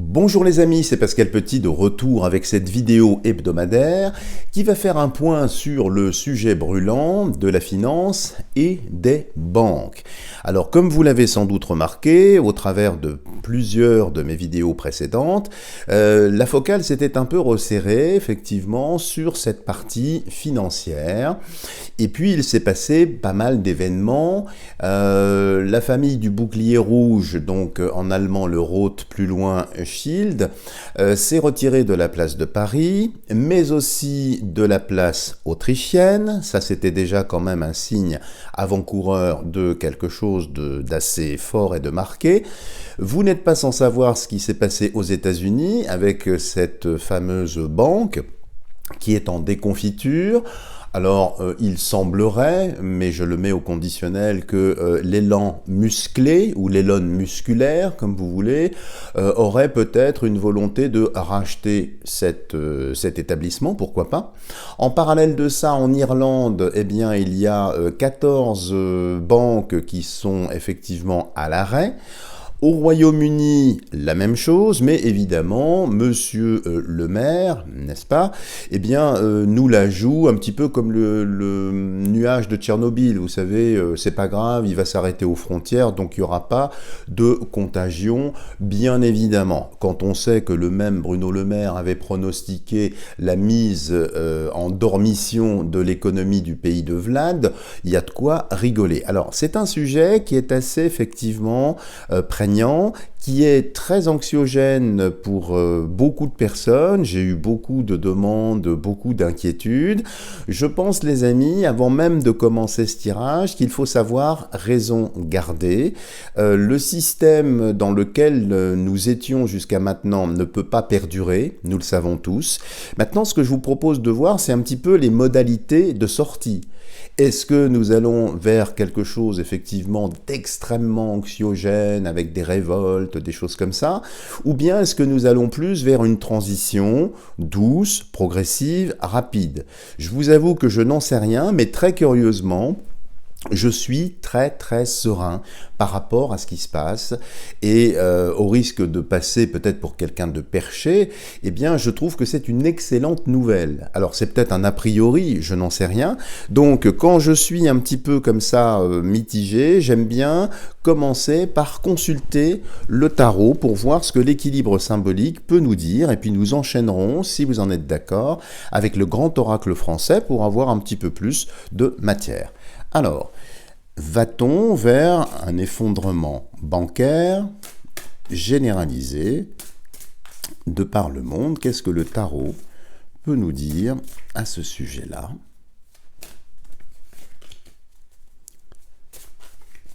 Bonjour les amis, c'est Pascal Petit de retour avec cette vidéo hebdomadaire qui va faire un point sur le sujet brûlant de la finance et des banques. Alors comme vous l'avez sans doute remarqué au travers de plusieurs de mes vidéos précédentes, la focale s'était un peu resserrée effectivement sur cette partie financière. Et puis il s'est passé pas mal d'événements. La famille du bouclier rouge, donc en allemand le Rote plus loin Schild, s'est retirée de la place de Paris, mais aussi de la place autrichienne. Ça c'était déjà quand même un signe avant-coureur de quelque chose d'assez fort et de marqué. Vous n'êtes pas sans savoir ce qui s'est passé aux États-Unis avec cette fameuse banque qui est en déconfiture. Alors, il semblerait, mais je le mets au conditionnel, que l'élan musclé, ou l'élan musculaire, comme vous voulez, aurait peut-être une volonté de racheter cet établissement, pourquoi pas. En parallèle de ça, en Irlande, eh bien, il y a 14 banques qui sont effectivement à l'arrêt. Au Royaume-Uni, la même chose, mais évidemment, monsieur le maire, n'est-ce pas, eh bien, nous la joue un petit peu comme le nuage de Tchernobyl. Vous savez, c'est pas grave, il va s'arrêter aux frontières, donc il n'y aura pas de contagion, bien évidemment. Quand on sait que le même Bruno Le Maire avait pronostiqué la mise en dormition de l'économie du pays de Vlad, il y a de quoi rigoler. Alors, c'est un sujet qui est assez, effectivement, prégnant, qui est très anxiogène pour beaucoup de personnes. J'ai eu beaucoup de demandes, beaucoup d'inquiétudes. Je pense, les amis, avant même de commencer ce tirage, qu'il faut savoir raison garder. Le système dans lequel nous étions jusqu'à maintenant ne peut pas perdurer, nous le savons tous. Maintenant, ce que je vous propose de voir, c'est un petit peu les modalités de sortie. Est-ce que nous allons vers quelque chose effectivement d'extrêmement anxiogène avec des révoltes, des choses comme ça, ou bien est-ce que nous allons plus vers une transition douce, progressive, rapide? Je vous avoue que je n'en sais rien, mais très curieusement, je suis très serein par rapport à ce qui se passe et au risque de passer peut-être pour quelqu'un de perché, eh bien je trouve que c'est une excellente nouvelle. Alors c'est peut-être un a priori, je n'en sais rien. Donc quand je suis un petit peu comme ça mitigé, j'aime bien commencer par consulter le tarot pour voir ce que l'équilibre symbolique peut nous dire et puis nous enchaînerons, si vous en êtes d'accord, avec le grand oracle français pour avoir un petit peu plus de matière. Alors, va-t-on vers un effondrement bancaire généralisé de par le monde? Qu'est-ce que le tarot peut nous dire à ce sujet-là?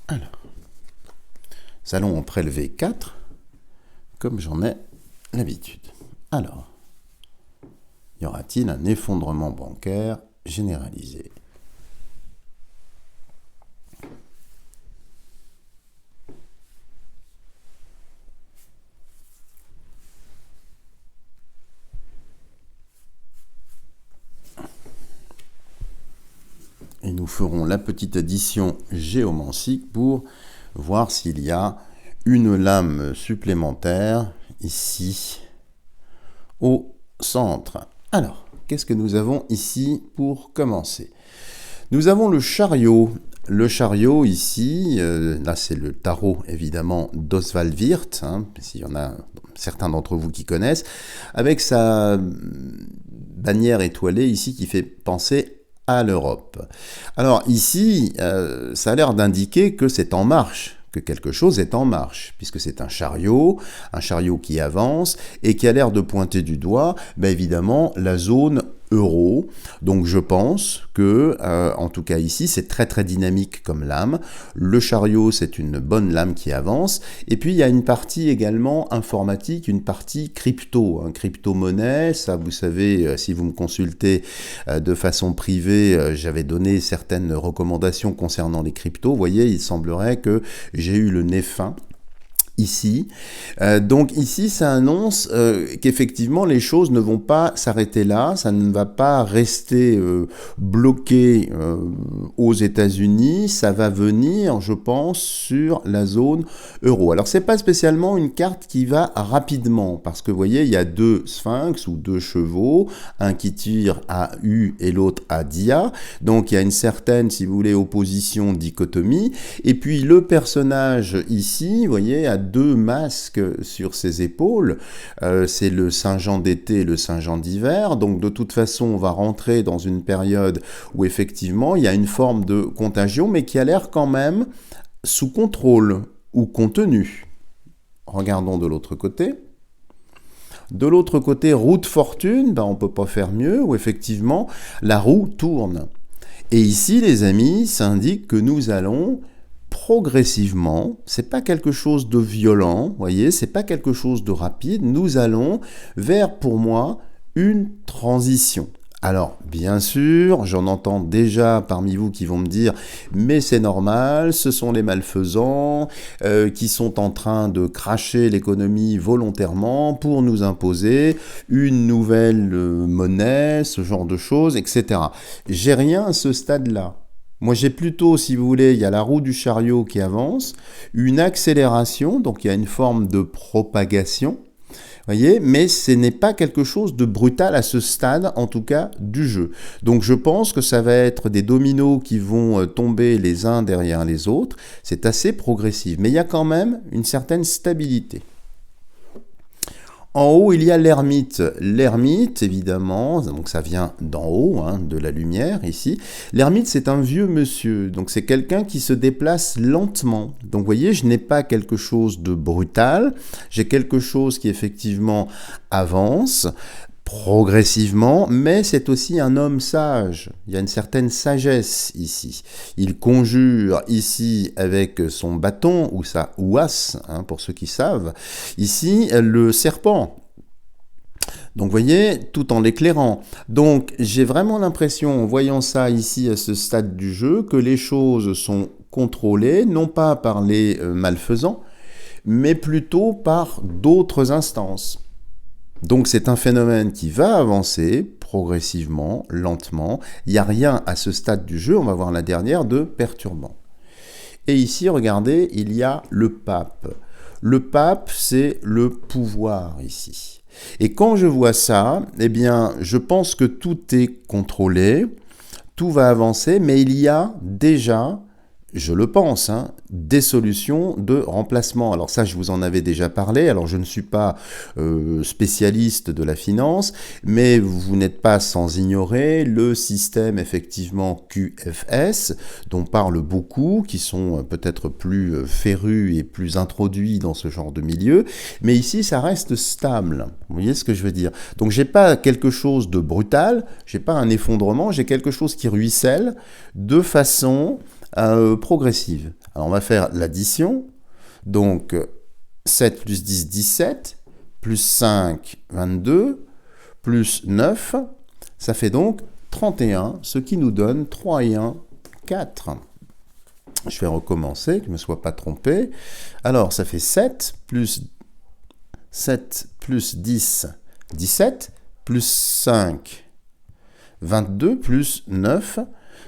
Alors, nous allons en prélever 4, comme j'en ai l'habitude. Alors, y aura-t-il un effondrement bancaire généralisé ? Et nous ferons la petite addition géomancique pour voir s'il y a une lame supplémentaire ici au centre. Alors, qu'est-ce que nous avons ici pour commencer? Nous avons le chariot. Le chariot ici, là c'est le tarot évidemment d'Oswald Wirth, s'il y en a certains d'entre vous qui connaissent, avec sa bannière étoilée ici qui fait penser à l'Europe. Alors ici, ça a l'air d'indiquer que c'est en marche, que quelque chose est en marche, puisque c'est un chariot qui avance et qui a l'air de pointer du doigt, évidemment, la zone euro. Donc je pense que, en tout cas ici, c'est très dynamique comme lame. Le chariot, c'est une bonne lame qui avance. Et puis il y a une partie également informatique, une partie crypto, crypto-monnaie. Ça, vous savez, si vous me consultez de façon privée, j'avais donné certaines recommandations concernant les cryptos. Vous voyez, il semblerait que j'ai eu le nez fin ici. Donc ici, ça annonce qu'effectivement, les choses ne vont pas s'arrêter là, ça ne va pas rester bloqué aux États-Unis, ça va venir, je pense, sur la zone euro. Alors, c'est pas spécialement une carte qui va rapidement, parce que vous voyez, il y a deux sphinx ou deux chevaux, un qui tire à U et l'autre à Dia, donc il y a une certaine, si vous voulez, opposition, dichotomie, et puis le personnage ici, vous voyez, a deux masques sur ses épaules, c'est le Saint-Jean d'été et le Saint-Jean d'hiver, donc de toute façon on va rentrer dans une période où effectivement il y a une forme de contagion, mais qui a l'air quand même sous contrôle ou contenu. Regardons de l'autre côté. De l'autre côté, roue de fortune, on ne peut pas faire mieux, où effectivement la roue tourne. Et ici, les amis, ça indique que nous allons progressivement, c'est pas quelque chose de violent, vous voyez, c'est pas quelque chose de rapide, nous allons vers, pour moi, une transition. Alors, bien sûr, j'en entends déjà parmi vous qui vont me dire « mais c'est normal, ce sont les malfaisants qui sont en train de cracher l'économie volontairement pour nous imposer une nouvelle monnaie, ce genre de choses, etc. » J'ai rien à ce stade-là. Moi, j'ai plutôt, si vous voulez, il y a la roue du chariot qui avance, une accélération, donc il y a une forme de propagation, voyez, mais ce n'est pas quelque chose de brutal à ce stade, en tout cas, du jeu. Donc je pense que ça va être des dominos qui vont tomber les uns derrière les autres. C'est assez progressif, mais il y a quand même une certaine stabilité. En haut, il y a l'ermite. L'ermite, évidemment, donc ça vient d'en haut, de la lumière, ici. L'ermite, c'est un vieux monsieur, donc c'est quelqu'un qui se déplace lentement. Donc vous voyez, je n'ai pas quelque chose de brutal, j'ai quelque chose qui effectivement avance progressivement, mais c'est aussi un homme sage. Il y a une certaine sagesse ici. Il conjure ici avec son bâton ou sa ouasse, pour ceux qui savent, ici le serpent. Donc vous voyez, tout en l'éclairant. Donc j'ai vraiment l'impression, en voyant ça ici à ce stade du jeu, que les choses sont contrôlées, non pas par les malfaisants, mais plutôt par d'autres instances. Donc c'est un phénomène qui va avancer progressivement, lentement. Il n'y a rien à ce stade du jeu, on va voir la dernière, de perturbant. Et ici, regardez, il y a le pape. Le pape, c'est le pouvoir ici. Et quand je vois ça, eh bien, je pense que tout est contrôlé, tout va avancer, mais il y a déjà, je le pense, des solutions de remplacement. Alors ça, je vous en avais déjà parlé. Alors je ne suis pas spécialiste de la finance, mais vous n'êtes pas sans ignorer le système effectivement QFS, dont parlent beaucoup, qui sont peut-être plus férus et plus introduits dans ce genre de milieu. Mais ici, ça reste stable. Vous voyez ce que je veux dire? Donc j'ai pas quelque chose de brutal, j'ai pas un effondrement, j'ai quelque chose qui ruisselle de façon progressive. Alors on va faire l'addition, donc 7 plus 10, 17, plus 5, 22, plus 9, ça fait donc 31, ce qui nous donne 3 et 1, 4. Je vais recommencer, que je ne me sois pas trompé. Alors ça fait 7 plus 10, 17, plus 5, 22, plus 9,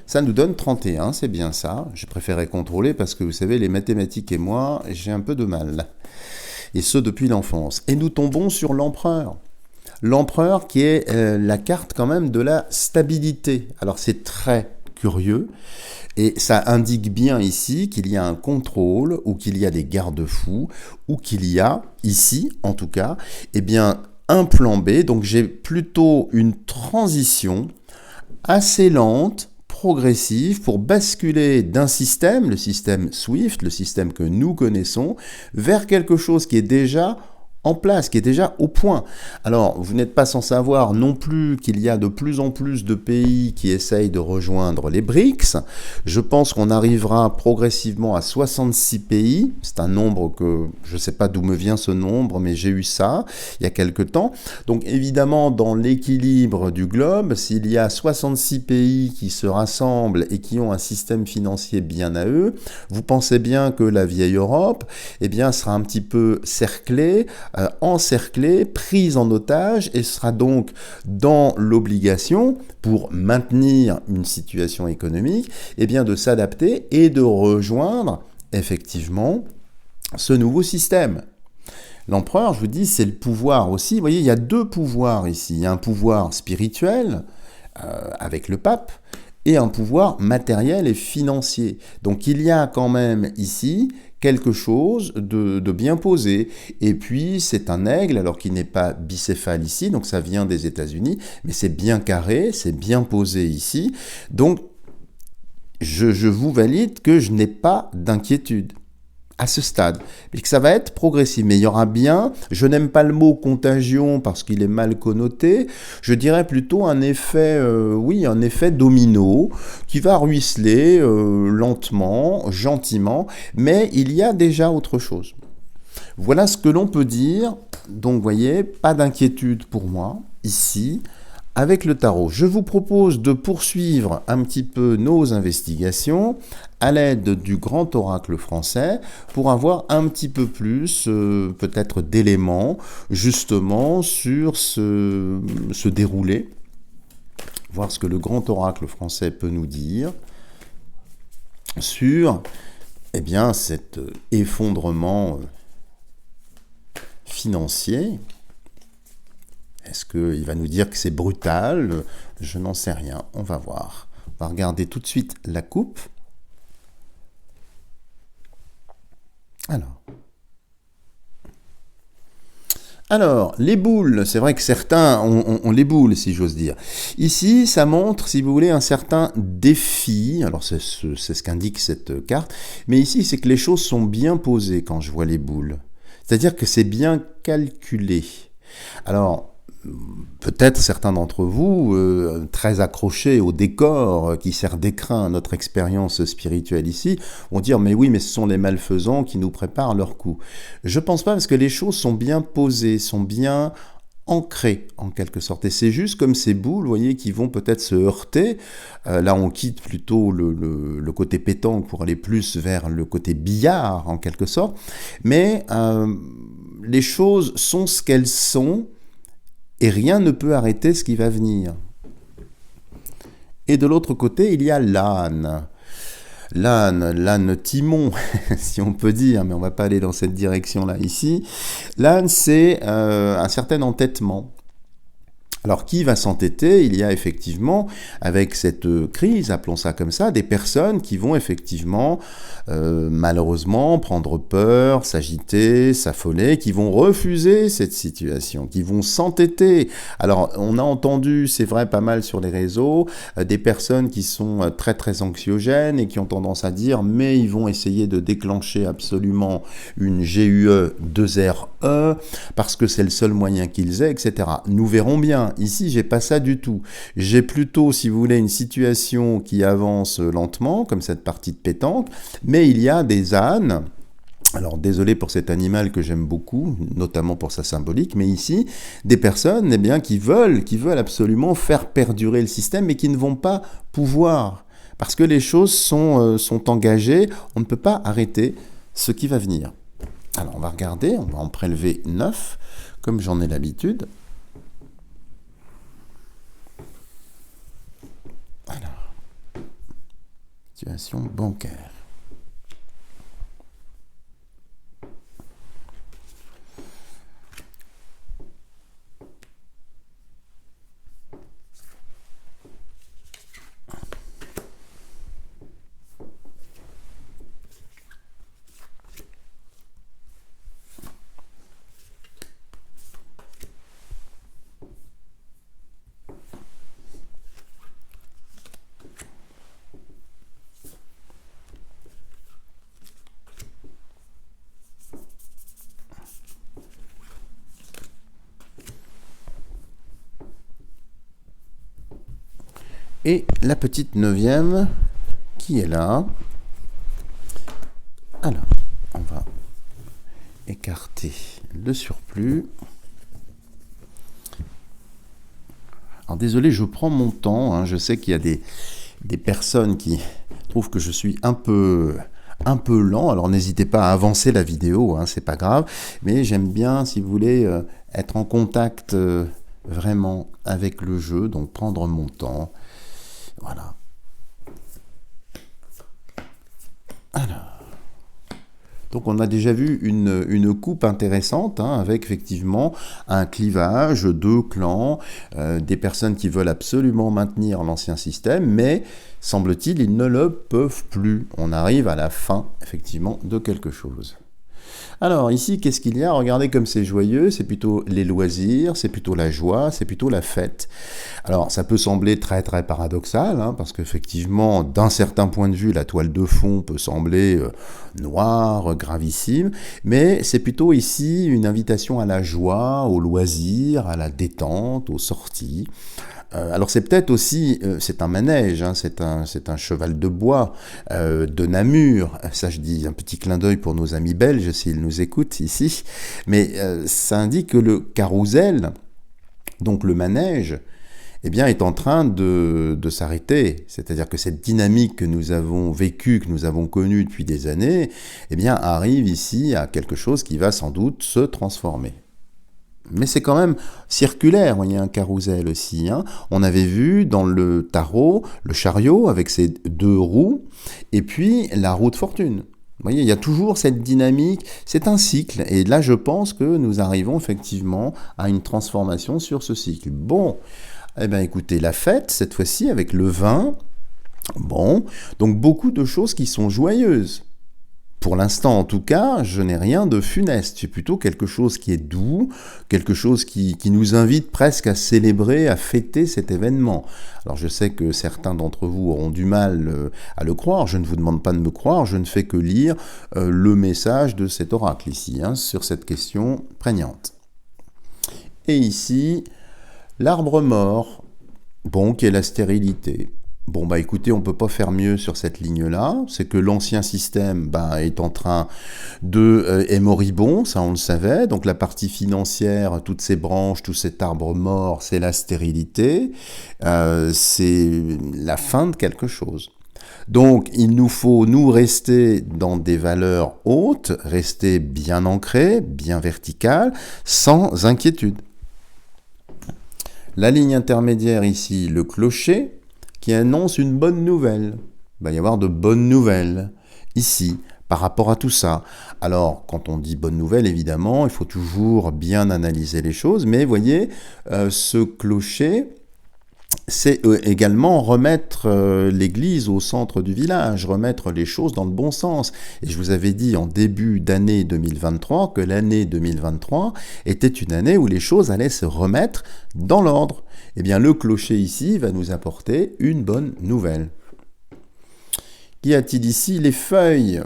ça nous donne 31, c'est bien ça. Je préférais contrôler parce que vous savez, les mathématiques et moi, j'ai un peu de mal. Et ce, depuis l'enfance. Et nous tombons sur l'empereur. L'empereur qui est la carte quand même de la stabilité. Alors c'est très curieux. Et ça indique bien ici qu'il y a un contrôle, ou qu'il y a des garde-fous, ou qu'il y a, ici en tout cas, eh bien, un plan B. Donc j'ai plutôt une transition assez lente, progressive, pour basculer d'un système, le système SWIFT, le système que nous connaissons, vers quelque chose qui est déjà en place, qui est déjà au point. Alors, vous n'êtes pas sans savoir non plus qu'il y a de plus en plus de pays qui essayent de rejoindre les BRICS. Je pense qu'on arrivera progressivement à 66 pays. C'est un nombre que je ne sais pas d'où me vient ce nombre, mais j'ai eu ça il y a quelque temps. Donc évidemment, dans l'équilibre du globe, s'il y a 66 pays qui se rassemblent et qui ont un système financier bien à eux, vous pensez bien que la vieille Europe, eh bien, sera un petit peu cerclée, encerclée, prise en otage et sera donc dans l'obligation, pour maintenir une situation économique, eh bien, de s'adapter et de rejoindre effectivement ce nouveau système. L'empereur, je vous dis, c'est le pouvoir aussi. Vous voyez, il y a deux pouvoirs ici. Il y a un pouvoir spirituel avec le pape et un pouvoir matériel et financier. Donc il y a quand même ici quelque chose de bien posé. Et puis c'est un aigle, alors qu'il n'est pas bicéphale ici, donc ça vient des États-Unis, mais c'est bien carré, c'est bien posé ici. Donc je vous valide que je n'ai pas d'inquiétude à ce stade, et que ça va être progressif. Mais il y aura bien, je n'aime pas le mot contagion parce qu'il est mal connoté, je dirais plutôt un effet, un effet domino qui va ruisseler lentement, gentiment, mais il y a déjà autre chose. Voilà ce que l'on peut dire. Donc, vous voyez, pas d'inquiétude pour moi ici. Avec le tarot, je vous propose de poursuivre un petit peu nos investigations à l'aide du grand oracle français pour avoir un petit peu plus peut-être d'éléments justement sur ce déroulé, voir ce que le grand oracle français peut nous dire sur cet effondrement financier. Est-ce qu'il va nous dire que c'est brutal? Je n'en sais rien, on va voir. On va regarder tout de suite la coupe. Alors, les boules, c'est vrai que certains ont les boules, si j'ose dire. Ici, ça montre, si vous voulez, un certain défi. Alors, c'est ce qu'indique cette carte. Mais ici, c'est que les choses sont bien posées quand je vois les boules. C'est-à-dire que c'est bien calculé. Alors, peut-être certains d'entre vous, très accrochés au décor qui sert d'écrin à notre expérience spirituelle ici, vont dire « mais oui, mais ce sont les malfaisants qui nous préparent leur coup ». Je pense pas, parce que les choses sont bien posées, sont bien ancrées en quelque sorte. Et c'est juste comme ces boules, vous voyez, qui vont peut-être se heurter. Là, on quitte plutôt le côté pétanque pour aller plus vers le côté billard en quelque sorte. Mais les choses sont ce qu'elles sont. Et rien ne peut arrêter ce qui va venir. Et de l'autre côté, il y a l'âne. L'âne Timon, si on peut dire, mais on ne va pas aller dans cette direction-là ici. L'âne, c'est un certain entêtement. Alors, qui va s'entêter? Il y a effectivement, avec cette crise, appelons ça comme ça, des personnes qui vont effectivement, malheureusement, prendre peur, s'agiter, s'affoler, qui vont refuser cette situation, qui vont s'entêter. Alors, on a entendu, c'est vrai, pas mal sur les réseaux, des personnes qui sont très très anxiogènes et qui ont tendance à dire, mais ils vont essayer de déclencher absolument une GUE 2RE, parce que c'est le seul moyen qu'ils aient, etc. Nous verrons bien. Ici, j'ai pas ça du tout. J'ai plutôt, si vous voulez, une situation qui avance lentement, comme cette partie de pétanque, mais il y a des ânes. Alors, désolé pour cet animal que j'aime beaucoup, notamment pour sa symbolique, mais ici, des personnes qui veulent absolument faire perdurer le système, mais qui ne vont pas pouvoir, parce que les choses sont engagées, on ne peut pas arrêter ce qui va venir. Alors, on va regarder, on va en prélever 9, comme j'en ai l'habitude. Alors, situation bancaire. Et la petite 9e qui est là. Alors, on va écarter le surplus. Alors désolé, je prends mon temps, hein. Je sais qu'il y a des personnes qui trouvent que je suis un peu lent, alors n'hésitez pas à avancer la vidéo, hein, c'est pas grave, mais j'aime bien, si vous voulez, être en contact vraiment avec le jeu, donc prendre mon temps. Voilà. Alors. Donc on a déjà vu une coupe intéressante, hein, avec effectivement un clivage, 2 clans, des personnes qui veulent absolument maintenir l'ancien système, mais semble-t-il, ils ne le peuvent plus. On arrive à la fin, effectivement, de quelque chose. Alors ici, qu'est-ce qu'il y a? Regardez comme c'est joyeux, c'est plutôt les loisirs, c'est plutôt la joie, c'est plutôt la fête. Alors ça peut sembler très très paradoxal, hein, parce qu'effectivement, d'un certain point de vue, la toile de fond peut sembler noire, gravissime, mais c'est plutôt ici une invitation à la joie, au loisir, à la détente, aux sorties. Alors c'est peut-être aussi, c'est un manège, hein, c'est un cheval de bois, de Namur, ça je dis un petit clin d'œil pour nos amis belges s'ils nous écoutent ici, mais ça indique que le carrousel, donc le manège, eh bien, est en train de s'arrêter, c'est-à-dire que cette dynamique que nous avons vécue, que nous avons connue depuis des années, eh bien, arrive ici à quelque chose qui va sans doute se transformer. Mais c'est quand même circulaire, il y a un carrousel aussi, hein. On avait vu dans le tarot le chariot avec ses 2 roues, et puis la roue de fortune. Vous voyez, il y a toujours cette dynamique, c'est un cycle, et là je pense que nous arrivons effectivement à une transformation sur ce cycle. Bon, eh bien écoutez, la fête, cette fois-ci avec le vin, bon, donc beaucoup de choses qui sont joyeuses. Pour l'instant, en tout cas, je n'ai rien de funeste. C'est plutôt quelque chose qui est doux, quelque chose qui nous invite presque à célébrer, à fêter cet événement. Alors je sais que certains d'entre vous auront du mal à le croire. Je ne vous demande pas de me croire, je ne fais que lire le message de cet oracle ici, hein, sur cette question prégnante. Et ici, l'arbre mort, bon, qui est la stérilité. Bon, bah écoutez, on ne peut pas faire mieux sur cette ligne-là. C'est que l'ancien système est en train est moribond, ça on le savait. Donc la partie financière, toutes ces branches, tout cet arbre mort, c'est la stérilité. C'est la fin de quelque chose. Donc il nous faut, nous, rester dans des valeurs hautes, rester bien ancrés, bien verticales, sans inquiétude. La ligne intermédiaire ici, le clocher, qui annonce une bonne nouvelle. Il va y avoir de bonnes nouvelles ici par rapport à tout ça. Alors, quand on dit bonne nouvelle, évidemment, il faut toujours bien analyser les choses, mais voyez, ce clocher, c'est également remettre l'église au centre du village, remettre les choses dans le bon sens. Et je vous avais dit en début d'année 2023 que l'année 2023 était une année où les choses allaient se remettre dans l'ordre. Eh bien, le clocher ici va nous apporter une bonne nouvelle. Qu'y a-t-il ici? Les feuilles.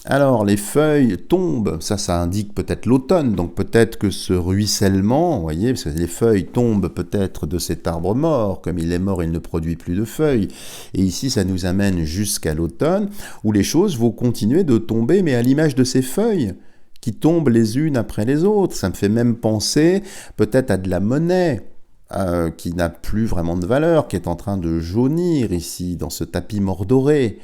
Alors, les feuilles tombent, ça indique peut-être l'automne, donc peut-être que ce ruissellement, vous voyez, parce que les feuilles tombent peut-être de cet arbre mort, comme il est mort, il ne produit plus de feuilles, et ici ça nous amène jusqu'à l'automne, où les choses vont continuer de tomber, mais à l'image de ces feuilles, qui tombent les unes après les autres. Ça me fait même penser peut-être à de la monnaie, qui n'a plus vraiment de valeur, qui est en train de jaunir ici, dans ce tapis mordoré.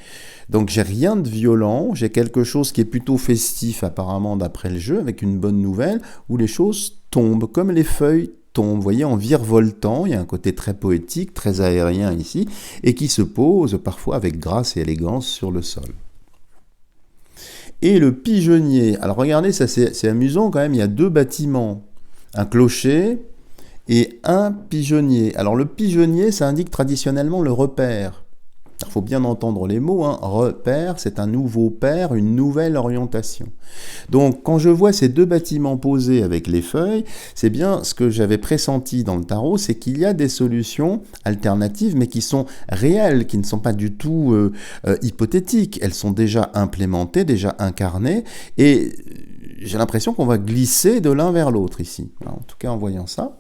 Donc j'ai rien de violent, j'ai quelque chose qui est plutôt festif apparemment d'après le jeu, avec une bonne nouvelle, où les choses tombent, comme les feuilles tombent, vous voyez, en virevoltant. Il y a un côté très poétique, très aérien ici, et qui se pose parfois avec grâce et élégance sur le sol. Et le pigeonnier, alors regardez, ça c'est amusant quand même, il y a 2 bâtiments, un clocher et un pigeonnier. Alors le pigeonnier, ça indique traditionnellement le repère. Il faut bien entendre les mots, hein. Repère, c'est un nouveau père, une nouvelle orientation. Donc quand je vois ces 2 bâtiments posés avec les feuilles, c'est bien ce que j'avais pressenti dans le tarot, c'est qu'il y a des solutions alternatives, mais qui sont réelles, qui ne sont pas du tout hypothétiques. Elles sont déjà implémentées, déjà incarnées, et j'ai l'impression qu'on va glisser de l'un vers l'autre ici. En tout cas, en voyant ça.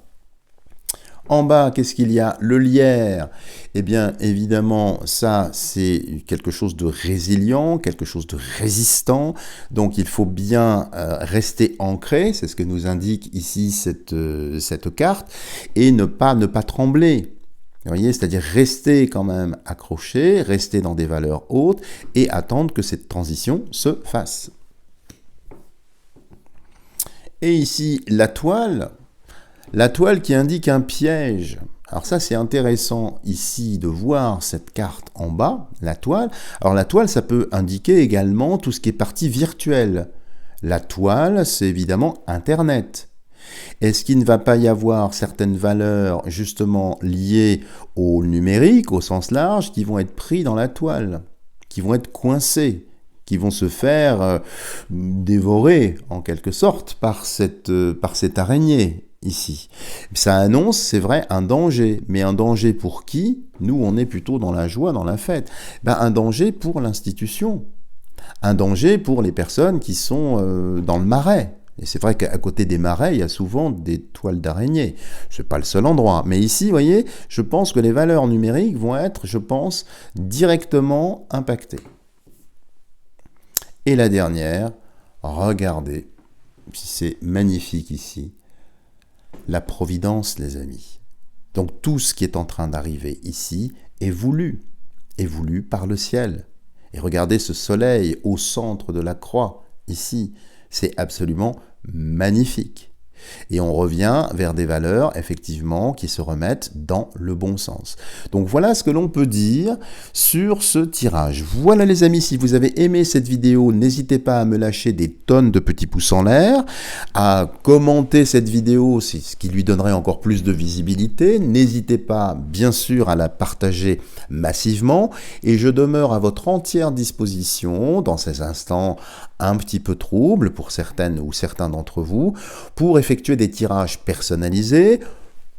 En bas, qu'est-ce qu'il y a? Le lierre. Eh bien, évidemment, ça, c'est quelque chose de résilient, quelque chose de résistant. Donc, il faut bien rester ancré. C'est ce que nous indique ici cette carte. Et ne pas trembler. Vous voyez, c'est-à-dire rester quand même accroché, rester dans des valeurs hautes et attendre que cette transition se fasse. Et ici, la toile qui indique un piège. Alors ça, c'est intéressant ici de voir cette carte en bas, la toile. Alors la toile, ça peut indiquer également tout ce qui est partie virtuelle. La toile, c'est évidemment Internet. Est-ce qu'il ne va pas y avoir certaines valeurs justement liées au numérique, au sens large, qui vont être pris dans la toile, qui vont être coincées, qui vont se faire dévorer en quelque sorte par cette araignée ici. Ça annonce, c'est vrai, un danger, mais un danger pour qui? Nous, on est plutôt dans la joie, dans la fête. Un danger pour l'institution, un danger pour les personnes qui sont dans le marais. Et c'est vrai qu'à côté des marais, il y a souvent des toiles d'araignée. Ce n'est pas le seul endroit. Mais ici, vous voyez, je pense que les valeurs numériques vont être, je pense, directement impactées. Et la dernière, regardez, c'est magnifique ici, la providence, les amis. Donc tout ce qui est en train d'arriver ici est voulu par le ciel. Et regardez ce soleil au centre de la croix, ici, c'est absolument magnifique. Et on revient vers des valeurs, effectivement, qui se remettent dans le bon sens. Donc voilà ce que l'on peut dire sur ce tirage. Voilà les amis, si vous avez aimé cette vidéo, n'hésitez pas à me lâcher des tonnes de petits pouces en l'air, à commenter cette vidéo, c'est ce qui lui donnerait encore plus de visibilité. N'hésitez pas, bien sûr, à la partager massivement. Et je demeure à votre entière disposition, dans ces instants un petit peu troubles pour certaines ou certains d'entre vous, pour effectuer des tirages personnalisés,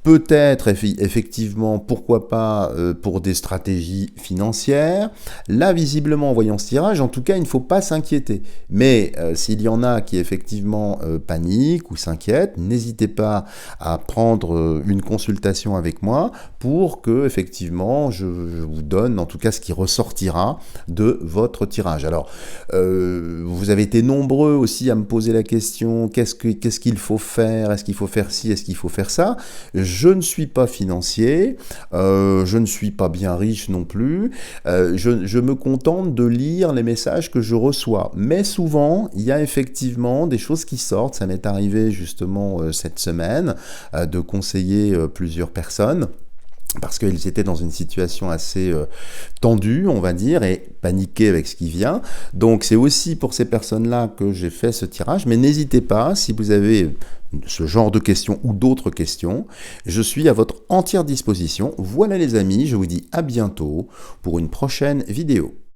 peut-être effectivement, pourquoi pas, pour des stratégies financières. Là, visiblement, en voyant ce tirage, en tout cas, il ne faut pas s'inquiéter. Mais s'il y en a qui effectivement paniquent ou s'inquiètent, n'hésitez pas à prendre une consultation avec moi pour que, effectivement, je vous donne en tout cas ce qui ressortira de votre tirage. Alors, vous avez été nombreux aussi à me poser la question, qu'est-ce qu'il faut faire? Est-ce qu'il faut faire ci? Est-ce qu'il faut faire ça? Je ne suis pas financier, je ne suis pas bien riche non plus, je me contente de lire les messages que je reçois. Mais souvent, il y a effectivement des choses qui sortent. Ça m'est arrivé justement cette semaine de conseiller plusieurs personnes, parce qu'ils étaient dans une situation assez tendue, on va dire, et paniqués avec ce qui vient. Donc c'est aussi pour ces personnes-là que j'ai fait ce tirage, mais n'hésitez pas, si vous avez ce genre de questions ou d'autres questions, je suis à votre entière disposition. Voilà les amis, je vous dis à bientôt pour une prochaine vidéo.